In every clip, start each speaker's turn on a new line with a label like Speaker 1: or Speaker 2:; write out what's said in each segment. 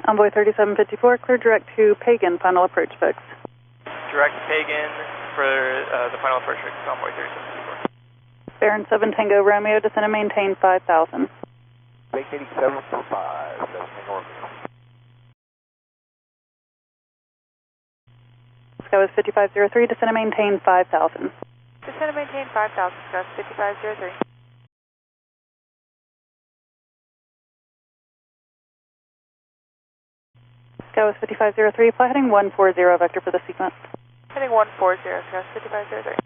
Speaker 1: Envoy 3754, clear direct to Pagan, final approach fix.
Speaker 2: Direct Pagan for the final approach fix, Envoy 3754.
Speaker 1: Baron 7 Tango Romeo, descend and maintain 5,000.
Speaker 3: Make 87 for 5, that's Tango Romeo.
Speaker 1: SkyWest 5503, descend and maintain 5,000.
Speaker 4: Descend and maintain 5,000, SkyWest 5503.
Speaker 1: SkyWest 5503, fly heading 140, vector for the sequence.
Speaker 4: Heading 140, SkyWest 5503.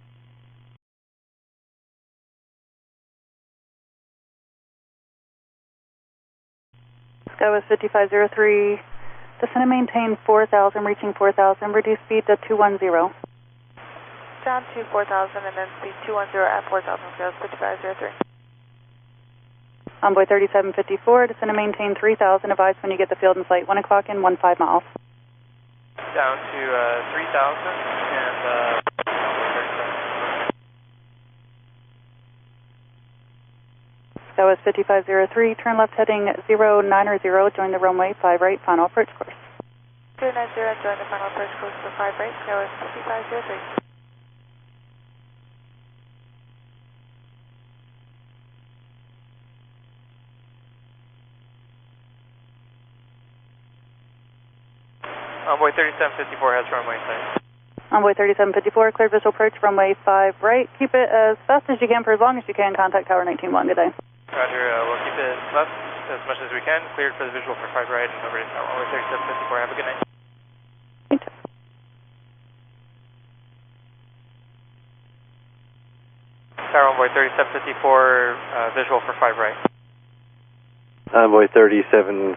Speaker 1: SkyWest 5503, descend and maintain 4,000, reaching 4,000, reduce speed to 210.
Speaker 4: Down to 4,000 and then speed 210 at 4,000, SkyWest 5503.
Speaker 1: Envoy 3754, descend and maintain 3,000, advise when you get the field in sight, 1 o'clock in 15 miles.
Speaker 2: Down to 3,000 and
Speaker 1: SkyWest 5503, turn left heading 090, join the runway 5 right, final approach course.
Speaker 4: 090, join the final approach course for 5 right, SkyWest 5503.
Speaker 2: Envoy 3754 has runway sight.
Speaker 1: Envoy 3754, clear visual approach, runway 5 right. Keep it as fast as you can for as long as you can. Contact Tower 191. Good day.
Speaker 2: Roger, we'll keep it left as much as we can. Cleared for the visual for 5 right and over to Tower. Envoy 3754, have a good night.
Speaker 1: Thank you.
Speaker 2: Tower Envoy 3754, visual for 5 right.
Speaker 5: Envoy 3754,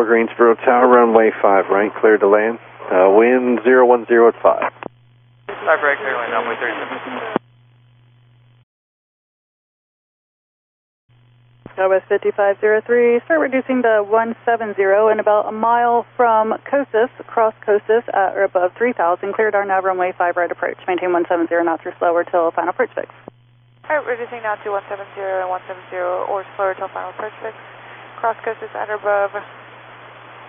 Speaker 5: Greensboro Tower, runway 5 right, clear to land. Wind 010 at 5.
Speaker 2: 5 right, clear to land, Envoy 3754.
Speaker 1: SkyWest 5503, start reducing to 170 and about a mile from Cosis, across Cosis at or above 3,000. Cleared our nav runway 5 right approach. Maintain 170 knots or slower till final approach fix.
Speaker 4: Alright, reducing now to 170 and 170 or slower till final approach fix. Cross coast is at or above 3,000.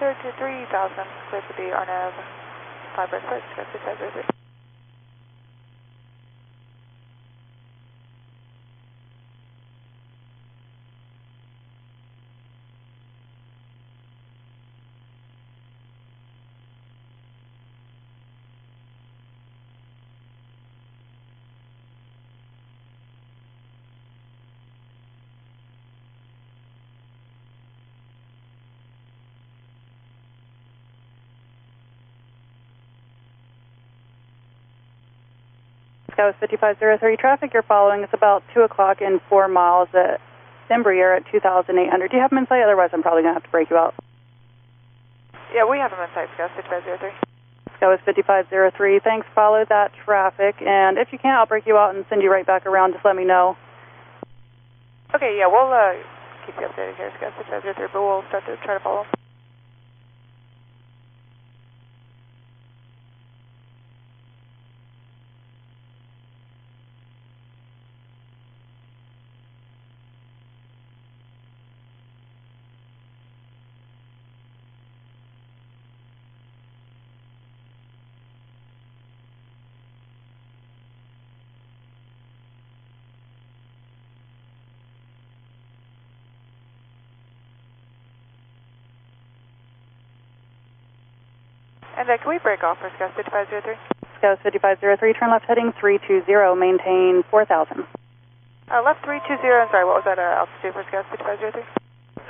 Speaker 4: Clear to be RNAV 5 right approach, SkyWest 5503.
Speaker 1: SkyWest 5503, traffic you're following is about 2 o'clock in 4 miles at Embraer at 2,800. Do you have them in sight? Otherwise, I'm probably going to have to break you out.
Speaker 4: Yeah, we have them in sight, SkyWest 5503.
Speaker 1: SkyWest 5503, thanks. Follow that traffic. And if you can't, I'll break you out and send you right back around. Just let me know.
Speaker 4: Okay, yeah, we'll keep you updated here, SkyWest 5503, but we'll start to try to follow. And can we break off for SkyWest 5503?
Speaker 1: SkyWest 5503, turn left heading 320, maintain 4,000.
Speaker 4: Left 320, I'm sorry, what was that altitude for SkyWest 5503?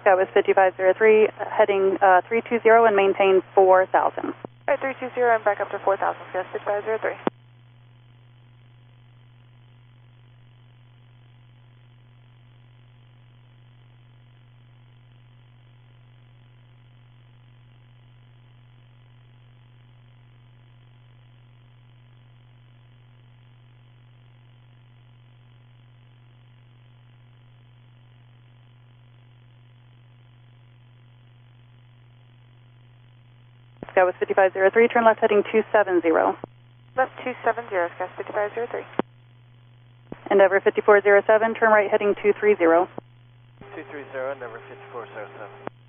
Speaker 1: SkyWest 5503, heading 320 and maintain 4,000.
Speaker 4: Alright, 320 and back up to 4,000, SkyWest 5503.
Speaker 1: SkyWest 5503, turn left heading 270.
Speaker 4: Left 270, SkyWest 5503.
Speaker 1: Endeavor 5407, turn right heading 230.
Speaker 3: 230, Endeavor 5407.